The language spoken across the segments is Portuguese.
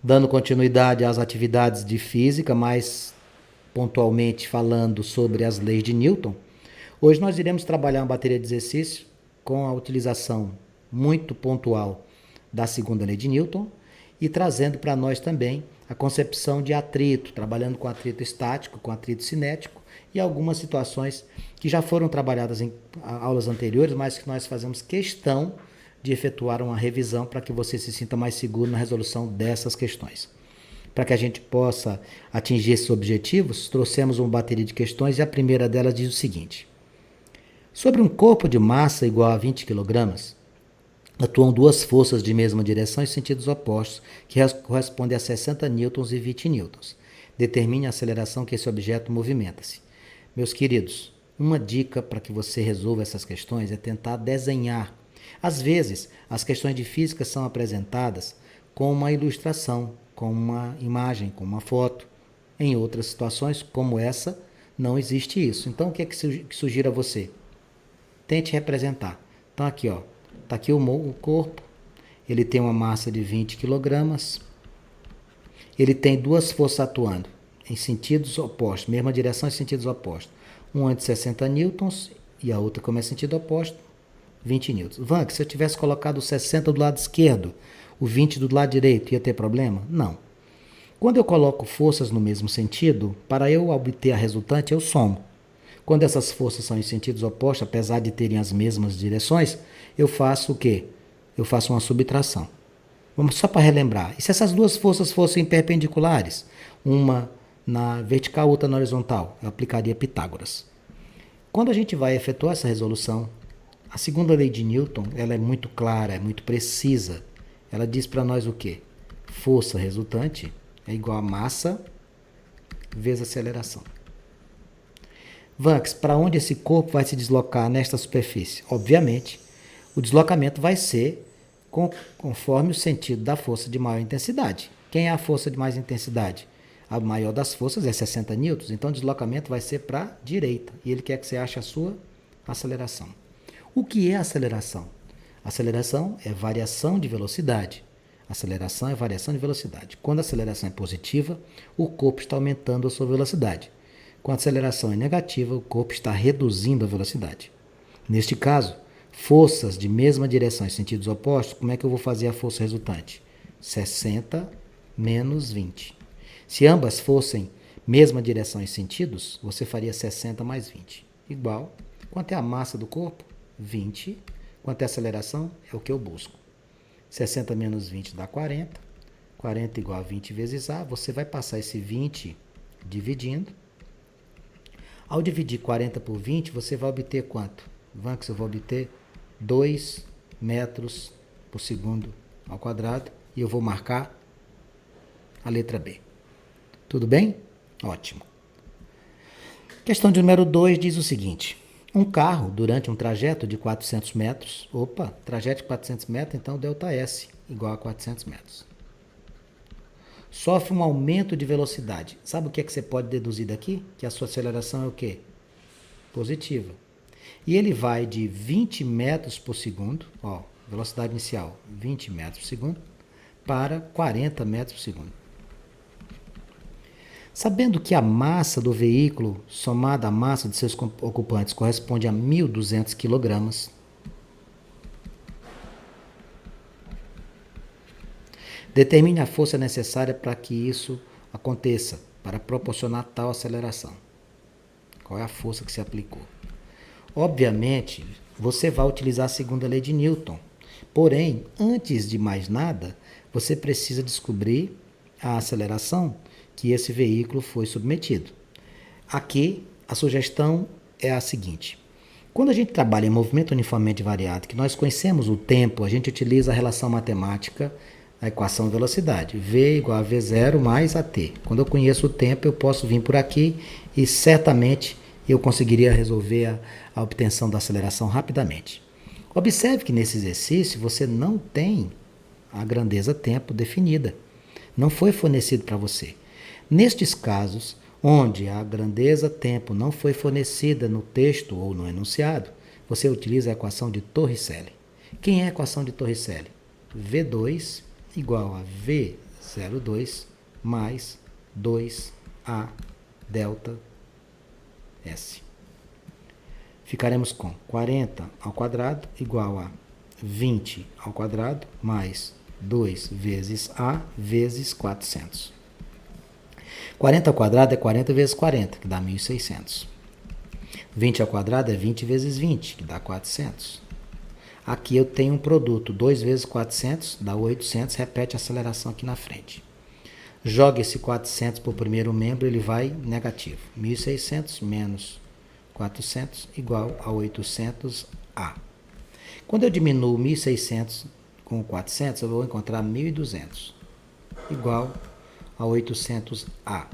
Dando continuidade às atividades de física, mais pontualmente falando sobre as leis de Newton, hoje nós iremos trabalhar uma bateria de exercícios com a utilização muito pontual da segunda lei de Newton e trazendo para nós também a concepção de atrito, trabalhando com atrito estático, com atrito cinético e algumas situações que já foram trabalhadas em aulas anteriores, mas que nós fazemos questão de efetuar uma revisão para que você se sinta mais seguro na resolução dessas questões. Para que a gente possa atingir esses objetivos, trouxemos uma bateria de questões e a primeira delas diz o seguinte: sobre um corpo de massa igual a 20 kg, atuam duas forças de mesma direção em sentidos opostos, que correspondem a 60 newtons e 20 newtons. Determine a aceleração que esse objeto movimenta-se. Meus queridos, uma dica para que você resolva essas questões é tentar desenhar. Às vezes, as questões de física são apresentadas com uma ilustração, com uma imagem, com uma foto. Em outras situações, como essa, não existe isso. Então, o que é que sugiro a você? Tente representar. Então, aqui, ó, tá aqui o corpo. Ele tem uma massa de 20 kg. Ele tem duas forças atuando em sentidos opostos, mesma direção em sentidos opostos. Uma de 60 newtons e a outra, como é sentido oposto, 20 newtons. Vank, se eu tivesse colocado o 60 do lado esquerdo, o 20 do lado direito, ia ter problema? Não. Quando eu coloco forças no mesmo sentido, para eu obter a resultante, eu somo. Quando essas forças são em sentidos opostos, apesar de terem as mesmas direções, eu faço o quê? Eu faço uma subtração. Vamos só para relembrar. E se essas duas forças fossem perpendiculares, uma na vertical, outra na horizontal, eu aplicaria Pitágoras. Quando a gente vai efetuar essa resolução, a segunda lei de Newton, ela é muito clara, é muito precisa. Ela diz para nós o quê? Força resultante é igual a massa vezes aceleração. Vanks, para onde esse corpo vai se deslocar nesta superfície? Obviamente, o deslocamento vai ser conforme o sentido da força de maior intensidade. Quem é a força de mais intensidade? A maior das forças é 60 newtons, então o deslocamento vai ser para a direita. E ele quer que você ache a sua aceleração. O que é aceleração? Aceleração é variação de velocidade. Aceleração é variação de velocidade. Quando a aceleração é positiva, o corpo está aumentando a sua velocidade. Quando a aceleração é negativa, o corpo está reduzindo a velocidade. Neste caso, forças de mesma direção em sentidos opostos, como é que eu vou fazer a força resultante? 60 menos 20. Se ambas fossem mesma direção em sentidos, você faria 60 mais 20. Igual, quanto é a massa do corpo? 20. Quanto é a aceleração? É o que eu busco. 60 menos 20 dá 40. 40 igual a 20 vezes A. Você vai passar esse 20 dividindo. Ao dividir 40 por 20, você vai obter quanto? Vanks, eu vou obter 2 metros por segundo ao quadrado. E eu vou marcar a letra B. Tudo bem? Ótimo. Questão de número 2 diz o seguinte: um carro, durante um trajeto de 400 metros, trajeto de 400 metros, então ΔS igual a 400 metros. Sofre um aumento de velocidade. Sabe o que é que você pode deduzir daqui? Que a sua aceleração é o quê? Positiva. E ele vai de 20 metros por segundo, velocidade inicial, 20 metros por segundo, para 40 metros por segundo. Sabendo que a massa do veículo, somada à massa de seus ocupantes, corresponde a 1.200 kg, determine a força necessária para que isso aconteça, para proporcionar tal aceleração. Qual é a força que se aplicou? Obviamente, você vai utilizar a segunda lei de Newton. Porém, antes de mais nada, você precisa descobrir a aceleração que esse veículo foi submetido. Aqui, a sugestão é a seguinte: quando a gente trabalha em movimento uniformemente variado, que nós conhecemos o tempo, a gente utiliza a relação matemática, a equação de velocidade, V igual a V0 mais AT. Quando eu conheço o tempo, eu posso vir por aqui e certamente eu conseguiria resolver a obtenção da aceleração rapidamente. Observe que nesse exercício você não tem a grandeza tempo definida. Não foi fornecido para você. Nestes casos, onde a grandeza tempo não foi fornecida no texto ou no enunciado, você utiliza a equação de Torricelli. Quem é a equação de Torricelli? V2 igual a 0,2 mais 2A delta S. Ficaremos com 40 ao quadrado igual a 20 ao quadrado mais 2 vezes A vezes 400. 40 ao quadrado é 40 vezes 40, que dá 1.600. 20 ao quadrado é 20 vezes 20, que dá 400. Aqui eu tenho um produto, 2 vezes 400, dá 800, repete a aceleração aqui na frente. Joga esse 400 para o primeiro membro, ele vai negativo. 1.600 menos 400 igual a 800A. Quando eu diminuo 1.600 com 400, eu vou encontrar 1.200 igual a 800A.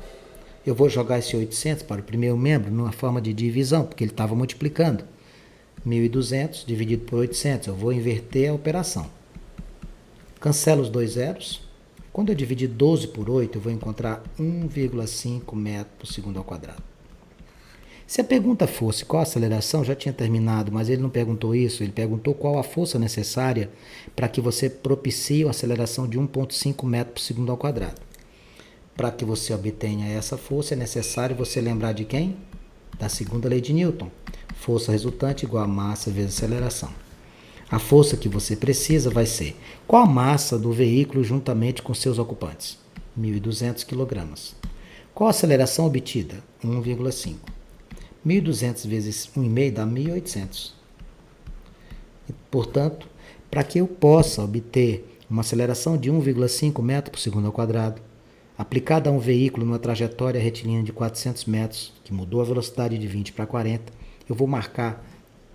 Eu vou jogar esse 800 para o primeiro membro numa forma de divisão, porque ele estava multiplicando. 1.200 dividido por 800, eu vou inverter a operação. Cancelo os dois zeros. Quando eu dividir 12 por 8, eu vou encontrar 1,5 metro por segundo ao quadrado. Se a pergunta fosse qual a aceleração, já tinha terminado, mas ele não perguntou isso, ele perguntou qual a força necessária para que você propicie a aceleração de 1,5 metro por segundo ao quadrado. Para que você obtenha essa força, é necessário você lembrar de quem? Da segunda lei de Newton. Força resultante igual a massa vezes aceleração. A força que você precisa vai ser qual a massa do veículo juntamente com seus ocupantes? 1.200 kg. Qual a aceleração obtida? 1,5. 1.200 vezes 1,5 dá 1.800. Portanto, para que eu possa obter uma aceleração de 1,5 metro por segundo ao quadrado, aplicada a um veículo numa trajetória retilínea de 400 metros, que mudou a velocidade de 20 para 40, eu vou marcar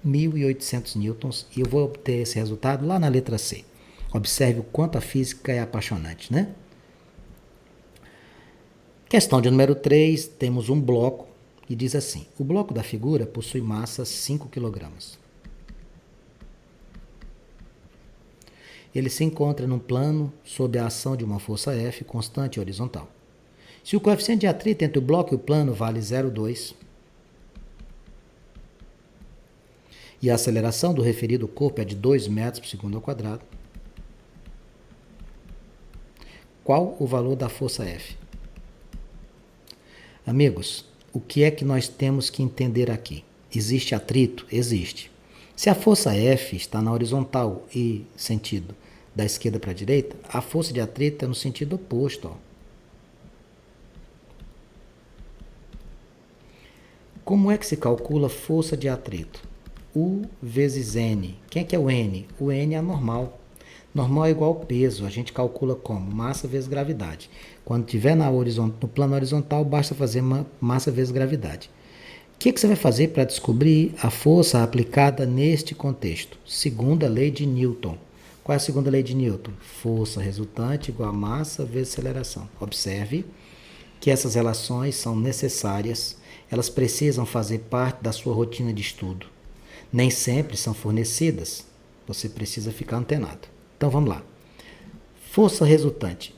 1.800 newtons e eu vou obter esse resultado lá na letra C. Observe o quanto a física é apaixonante, né? Questão de número 3, temos um bloco que diz assim: o bloco da figura possui massa 5 kg. Ele se encontra num plano sob a ação de uma força F constante e horizontal. Se o coeficiente de atrito entre o bloco e o plano vale 0,2 e a aceleração do referido corpo é de 2 metros por segundo ao quadrado, qual o valor da força F? Amigos, o que é que nós temos que entender aqui? Existe atrito? Existe. Se a força F está na horizontal e sentido da esquerda para a direita, a força de atrito é no sentido oposto. Ó. Como é que se calcula força de atrito? U vezes N. Quem é que é o N? O N é a normal. Normal é igual ao peso. A gente calcula como? Massa vezes gravidade. Quando estiver no plano horizontal, basta fazer massa vezes gravidade. O que você vai fazer para descobrir a força aplicada neste contexto? Segunda lei de Newton. Qual é a segunda lei de Newton? Força resultante igual a massa vezes aceleração. Observe que essas relações são necessárias, elas precisam fazer parte da sua rotina de estudo. Nem sempre são fornecidas, você precisa ficar antenado. Então vamos lá. Força resultante.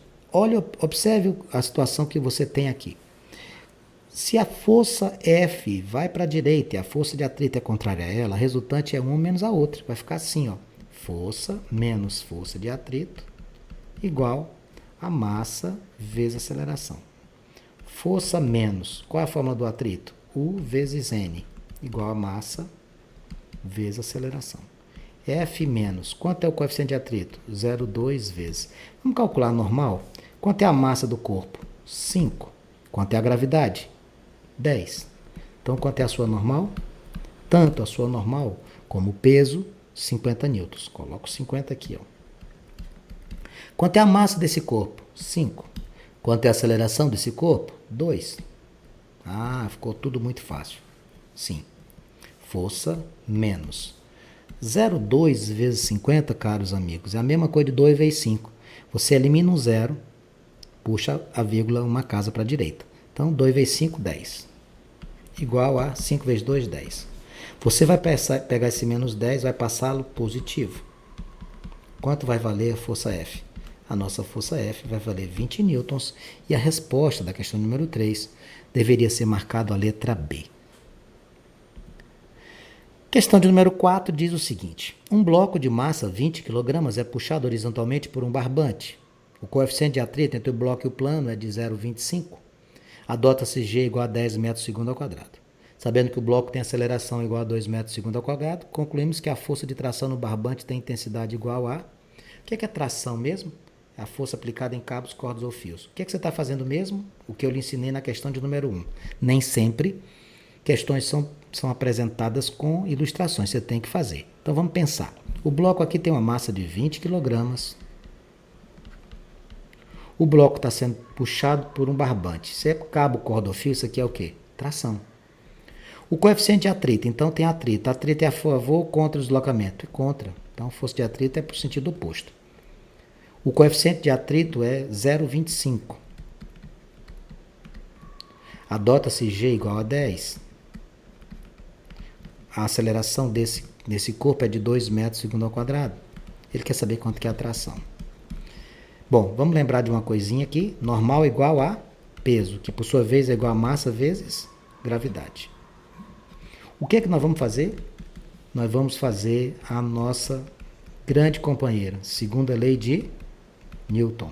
Observe a situação que você tem aqui. Se a força F vai para a direita e a força de atrito é contrária a ela, a resultante é uma menos a outra. Vai ficar assim, ó. Força menos força de atrito igual a massa vezes aceleração. Força menos, qual é a fórmula do atrito? U vezes N igual a massa vezes aceleração. F menos, quanto é o coeficiente de atrito? 0,2 vezes. Vamos calcular a normal? Quanto é a massa do corpo? 5. Quanto é a gravidade? 10. Então, quanto é a sua normal? Tanto a sua normal como o peso, 50 newtons. Coloco 50 aqui, ó. Quanto é a massa desse corpo? 5. Quanto é a aceleração desse corpo? 2. Ah, ficou tudo muito fácil. Sim. Força menos 0,2 vezes 50, caros amigos, é a mesma coisa de 2 vezes 5. Você elimina um zero, puxa a vírgula uma casa para a direita. Então, 2 vezes 5, 10. Igual a 5 vezes 2, 10. Você vai pegar esse menos 10, vai passá-lo positivo. Quanto vai valer a força F? A nossa força F vai valer 20 newtons e a resposta da questão número 3 deveria ser marcada a letra B. Questão de número 4 diz o seguinte: um bloco de massa 20 kg é puxado horizontalmente por um barbante. O coeficiente de atrito entre o bloco e o plano é de 0,25. Adota-se G igual a 10 metros por segundo ao quadrado. Sabendo que o bloco tem aceleração igual a 2 metros por segundo ao quadrado, concluímos que a força de tração no barbante tem intensidade igual a... O que é tração mesmo? É a força aplicada em cabos, cordas ou fios. O que você está fazendo mesmo? O que eu lhe ensinei na questão de número 1. Nem sempre questões são apresentadas com ilustrações, você tem que fazer. Então vamos pensar. O bloco aqui tem uma massa de 20 kg. O bloco está sendo puxado por um barbante. Se é cabo, corda ou fio, isso aqui é o quê? Tração. O coeficiente de atrito, então tem atrito. Atrito é a favor ou contra o deslocamento? É contra. Então, a força de atrito é para o sentido oposto. O coeficiente de atrito é 0,25. Adota-se G igual a 10. A aceleração desse corpo é de 2 metros por segundo ao quadrado. Ele quer saber quanto que é a tração. Bom, vamos lembrar de uma coisinha aqui. Normal igual a peso, que por sua vez é igual a massa vezes gravidade. O que é que nós vamos fazer? Nós vamos fazer a nossa grande companheira, segunda lei de Newton.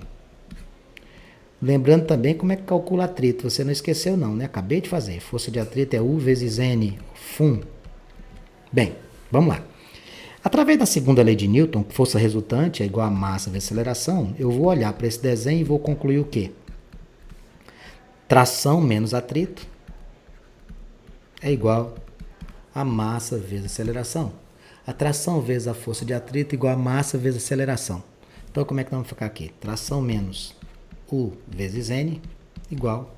Lembrando também como é que calcula atrito. Você não esqueceu não, né? Acabei de fazer. Força de atrito é U vezes N, Fum. Bem, vamos lá. Através da segunda lei de Newton, força resultante é igual a massa vezes aceleração, eu vou olhar para esse desenho e vou concluir o quê? Tração menos atrito é igual a massa vezes aceleração. A tração vezes a força de atrito é igual a massa vezes aceleração. Então, como é que nós vamos ficar aqui? Tração menos U vezes N igual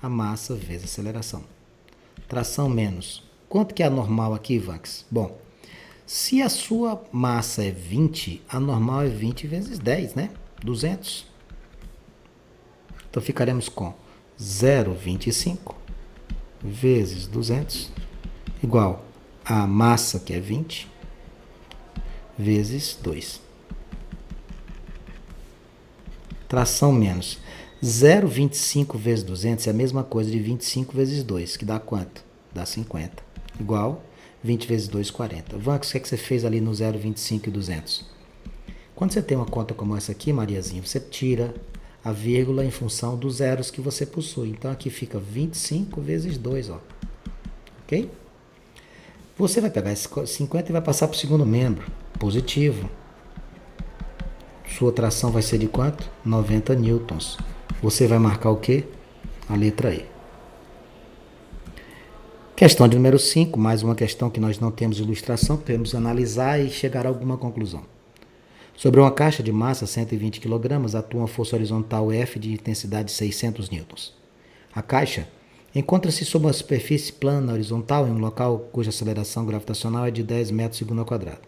a massa vezes aceleração. Tração menos. Quanto que é a normal aqui, Vax? Bom, se a sua massa é 20, a normal é 20 vezes 10, né? 200. Então, ficaremos com 0,25 vezes 200 igual a massa, que é 20, vezes 2. Tração menos 0,25 vezes 200 é a mesma coisa de 25 vezes 2, que dá quanto? Dá 50. Igual 20 vezes 2, 40. Vax, o que é que você fez ali no 0,25 e 200? Quando você tem uma conta como essa aqui, Mariazinha, você tira a vírgula em função dos zeros que você possui. Então, aqui fica 25 vezes 2, ó. Ok? Você vai pegar esse 50 e vai passar para o segundo membro, positivo. Sua tração vai ser de quanto? 90 newtons. Você vai marcar o quê? A letra E. Questão de número 5, mais uma questão que nós não temos ilustração, podemos analisar e chegar a alguma conclusão. Sobre uma caixa de massa 120 kg, atua uma força horizontal F de intensidade 600 newtons. A caixa encontra-se sob uma superfície plana horizontal em um local cuja aceleração gravitacional é de 10 metros por segundo ao quadrado.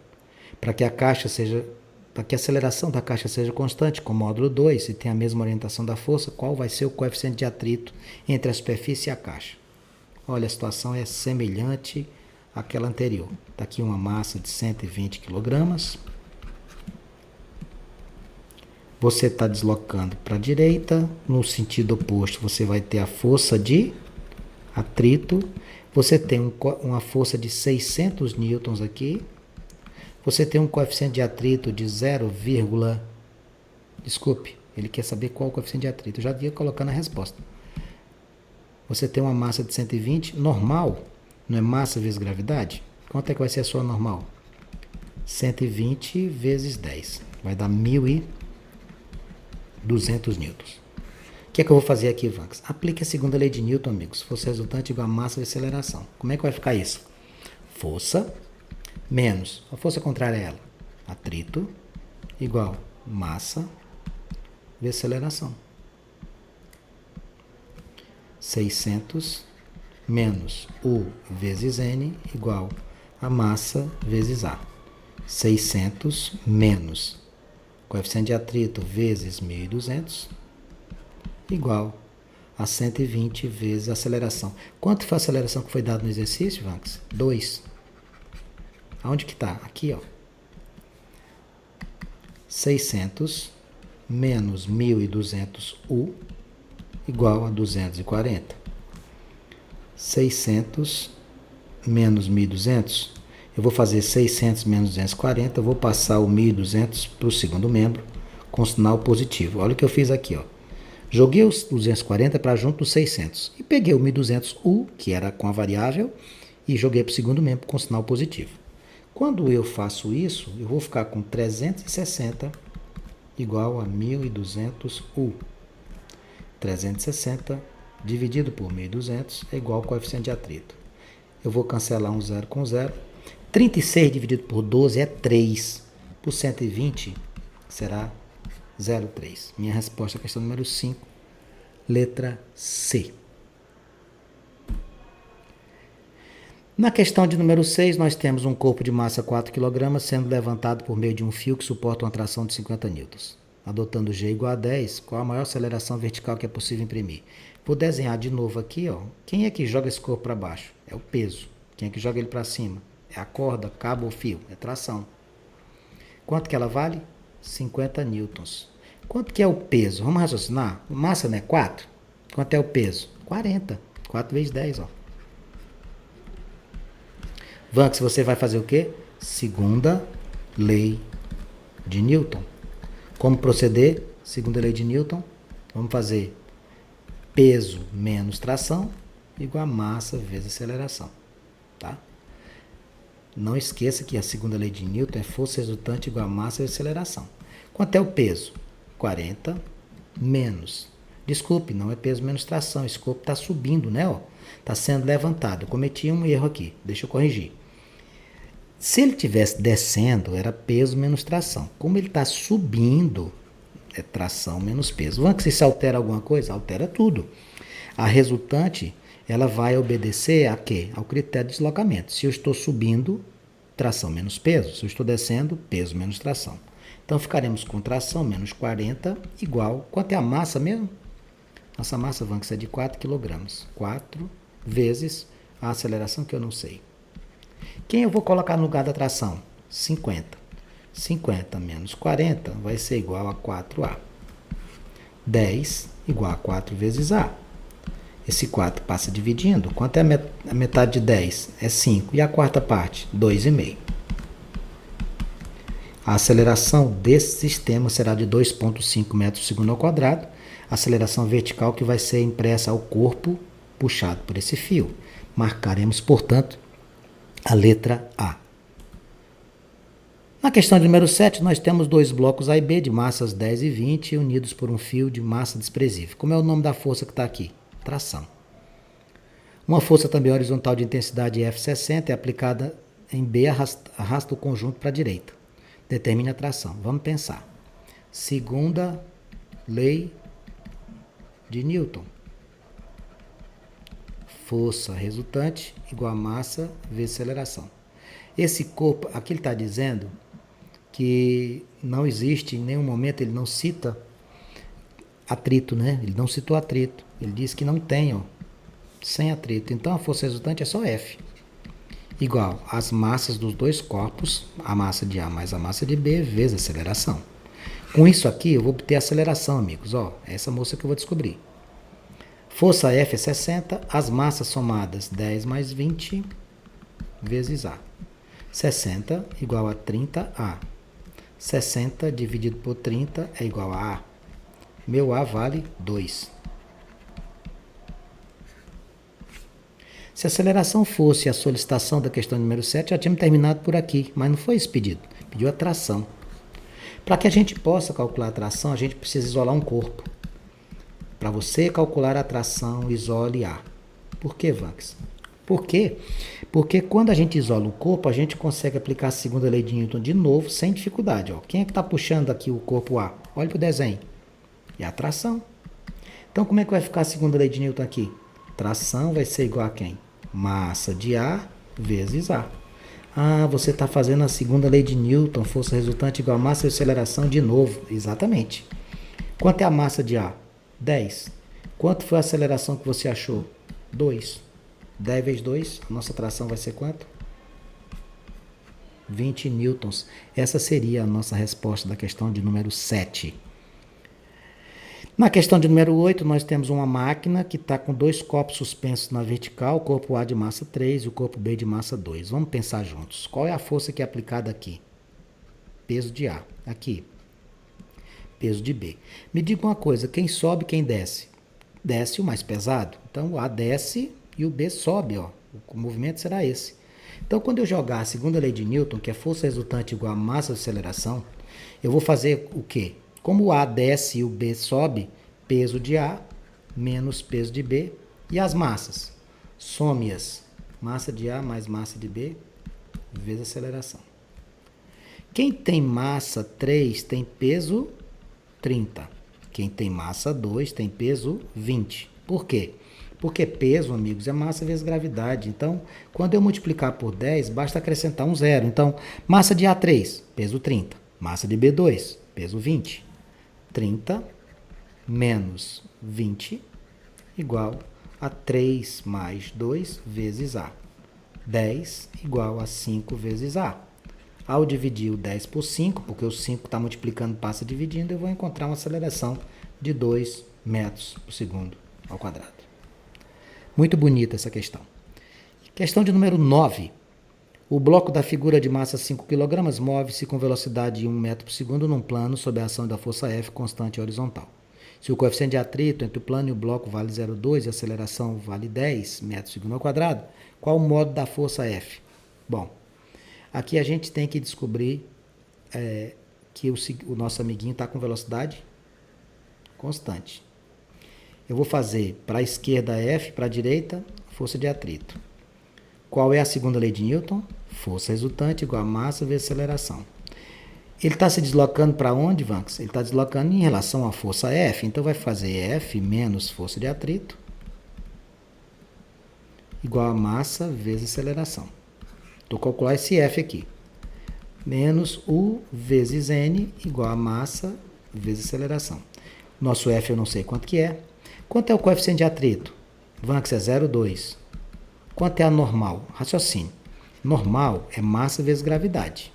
Para que a aceleração da caixa seja constante, com módulo 2, e tenha a mesma orientação da força, qual vai ser o coeficiente de atrito entre a superfície e a caixa? Olha, a situação é semelhante àquela anterior. Está aqui uma massa de 120 kg. Você está deslocando para a direita. No sentido oposto, você vai ter a força de atrito. Você tem uma força de 600 newtons aqui. Você tem um coeficiente de atrito de 0, desculpe, ele quer saber qual o coeficiente de atrito. Eu já ia colocando a resposta. Você tem uma massa de 120, normal, não é massa vezes gravidade? Quanto é que vai ser a sua normal? 120 vezes 10, vai dar 1.200 newtons. O que é que eu vou fazer aqui, Vanks? Aplique a segunda lei de Newton, amigos. Força resultante igual a massa vezes aceleração. Como é que vai ficar isso? Força menos, a força contrária é ela, atrito, igual massa vezes aceleração. 600 menos U vezes N igual a massa vezes A. 600 menos coeficiente de atrito vezes 1.200 igual a 120 vezes a aceleração. Quanto foi a aceleração que foi dada no exercício, Vanks? 2. Aonde que está? Aqui, ó. 600 menos 1.200 U igual a 240. 600 menos 1.200, eu vou fazer 600 menos 240, eu vou passar o 1.200 para o segundo membro. com sinal positivo. Olha o que eu fiz aqui, ó. Joguei os 240 para junto dos 600 e peguei o 1200U, que era com a variável, e joguei para o segundo membro com sinal positivo. Quando eu faço isso, eu vou ficar com 360 igual a 1200U. 360 dividido por 1200 é igual ao coeficiente de atrito. Eu vou cancelar um zero com zero. 36 dividido por 12 é 3. Por 120 será 0,3. Minha resposta à questão número 5, letra C. Na questão de número 6, nós temos um corpo de massa 4 kg sendo levantado por meio de um fio que suporta uma tração de 50 N. Adotando G igual a 10, qual a maior aceleração vertical que é possível imprimir? Vou desenhar de novo aqui, ó. Quem é que joga esse corpo para baixo? É o peso. Quem é que joga ele para cima? É a corda, cabo ou fio? É tração. Quanto que ela vale? 50 newtons. Quanto que é o peso? Vamos raciocinar? Massa não é 4? Quanto é o peso? 40. 4 vezes 10, ó. Vanx, você vai fazer o quê? Segunda lei de Newton. Como proceder? Segunda lei de Newton. Vamos fazer peso menos tração igual a massa vezes aceleração. Tá? Não esqueça que a segunda lei de Newton é força resultante igual a massa vezes aceleração. Quanto é o peso? 40 menos. Desculpe, não é peso menos tração. Esse corpo está subindo, né? Está sendo levantado. Eu cometi um erro aqui. Deixa eu corrigir. Se ele estivesse descendo, era peso menos tração. Como ele está subindo, é tração menos peso. Vamos que se altera alguma coisa? Altera tudo. A resultante, ela vai obedecer a quê? Ao critério de deslocamento. Se eu estou subindo, tração menos peso. Se eu estou descendo, peso menos tração. Então, ficaremos com tração menos 40 igual... Quanto é a massa mesmo? Nossa massa, Vanx, é de 4 kg. 4 vezes a aceleração que eu não sei. Quem eu vou colocar no lugar da tração? 50. 50 menos 40 vai ser igual a 4A. 10 igual a 4 vezes A. Esse 4 passa dividindo. Quanto é a metade de 10? É 5. E a quarta parte? 2,5. A aceleração desse sistema será de 2,5 metros por segundo ao quadrado. A aceleração vertical que vai ser impressa ao corpo puxado por esse fio. Marcaremos, portanto, a letra A. Na questão de número 7, nós temos dois blocos A e B de massas 10 e 20 unidos por um fio de massa desprezível. Como é o nome da força que está aqui? Tração. Uma força também horizontal de intensidade F60 é aplicada em B, arrasta o conjunto para a direita. Determine a tração. Vamos pensar. Segunda lei de Newton. Força resultante igual a massa vezes aceleração. Esse corpo, aqui ele está dizendo que não existe, em nenhum momento ele não cita atrito, né? Ele não citou atrito. Ele diz que não tem, ó, sem atrito. Então a força resultante é só F. Igual as massas dos dois corpos, a massa de A mais a massa de B, vezes a aceleração. Com isso aqui, eu vou obter a aceleração, amigos. Ó, é essa moça que eu vou descobrir. Força F é 60, as massas somadas 10 mais 20 vezes A. 60 igual a 30A. 60 dividido por 30 é igual a A. Meu A vale 2. Se a aceleração fosse a solicitação da questão número 7, já tínhamos terminado por aqui, mas não foi esse pedido. Pediu a tração. Para que a gente possa calcular a tração, a gente precisa isolar um corpo. Para você calcular a tração, isole A. Por que, Vanx? Por quê? Porque quando a gente isola o corpo, a gente consegue aplicar a segunda lei de Newton de novo, sem dificuldade. Ó. Quem é que está puxando aqui o corpo A? Olha para o desenho. É a tração. Então, como é que vai ficar a segunda lei de Newton aqui? Tração vai ser igual a quem? Massa de A vezes A. Ah, você está fazendo a segunda lei de Newton, força resultante igual a massa vezes aceleração de novo. Exatamente. Quanto é a massa de A? 10. Quanto foi a aceleração que você achou? 2. 10 vezes 2, a nossa tração vai ser quanto? 20 newtons. Essa seria a nossa resposta da questão de número 7. Na questão de número 8, nós temos uma máquina que está com dois copos suspensos na vertical, o corpo A de massa 3 e o corpo B de massa 2. Vamos pensar juntos. Qual é a força que é aplicada aqui? Peso de A. Aqui. peso de B. Me diga uma coisa, quem sobe, quem desce? Desce o mais pesado. Então, o A desce e o B sobe, ó. O movimento será esse. Então, quando eu jogar a segunda lei de Newton, que é força resultante igual a massa de aceleração, eu vou fazer o quê? Como o A desce e o B sobe, peso de A menos peso de B. E as massas? Some-as. Massa de A mais massa de B vezes aceleração. Quem tem massa 3 tem peso 30. Quem tem massa 2 tem peso 20. Por quê? Porque peso, amigos, é massa vezes gravidade. Então, quando eu multiplicar por 10, basta acrescentar um zero. Então, massa de A3, peso 30. Massa de B2, peso 20. 30 menos 20 igual a 3 mais 2 vezes A. 10 igual a 5 vezes A. Ao dividir o 10 por 5, porque o 5 está multiplicando, passa dividindo, eu vou encontrar uma aceleração de 2 metros por segundo ao quadrado. Muito bonita essa questão. Questão de número 9. O bloco da figura de massa 5 kg move-se com velocidade de 1 metro por segundo num plano sob a ação da força F constante horizontal. Se o coeficiente de atrito entre o plano e o bloco vale 0,2 e a aceleração vale 10 metros por segundo ao quadrado, qual o modo da força F? Bom, aqui a gente tem que descobrir que o nosso amiguinho está com velocidade constante. Eu vou fazer para a esquerda F, para a direita, força de atrito. Qual é a segunda lei de Newton? Força resultante igual a massa vezes aceleração. Ele está se deslocando para onde, Vanks? Ele está deslocando em relação à força F. Então, vai fazer F menos força de atrito igual a massa vezes aceleração. Estou calculando esse F aqui. Menos U vezes N igual a massa vezes aceleração. Nosso F eu não sei quanto que é. Quanto é o coeficiente de atrito? Vanks é 0,2. Quanto é a normal? Raciocínio. Normal é massa vezes gravidade.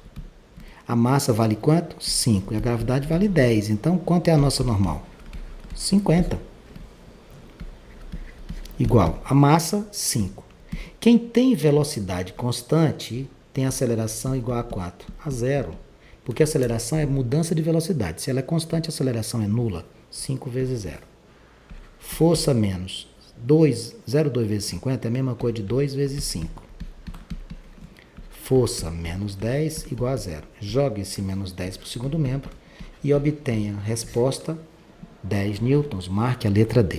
A massa vale quanto? 5. E a gravidade vale 10. Então, quanto é a nossa normal? 50. Igual a massa, 5. Quem tem velocidade constante tem aceleração igual a quanto? A 0. Porque a aceleração é mudança de velocidade. Se ela é constante, a aceleração é nula. 5 vezes 0. Força menos 0,2 vezes 50 é a mesma coisa de 2 vezes 5. Força menos 10 igual a 0. Jogue esse menos 10 para o segundo membro e obtenha a resposta 10 newtons. Marque a letra D.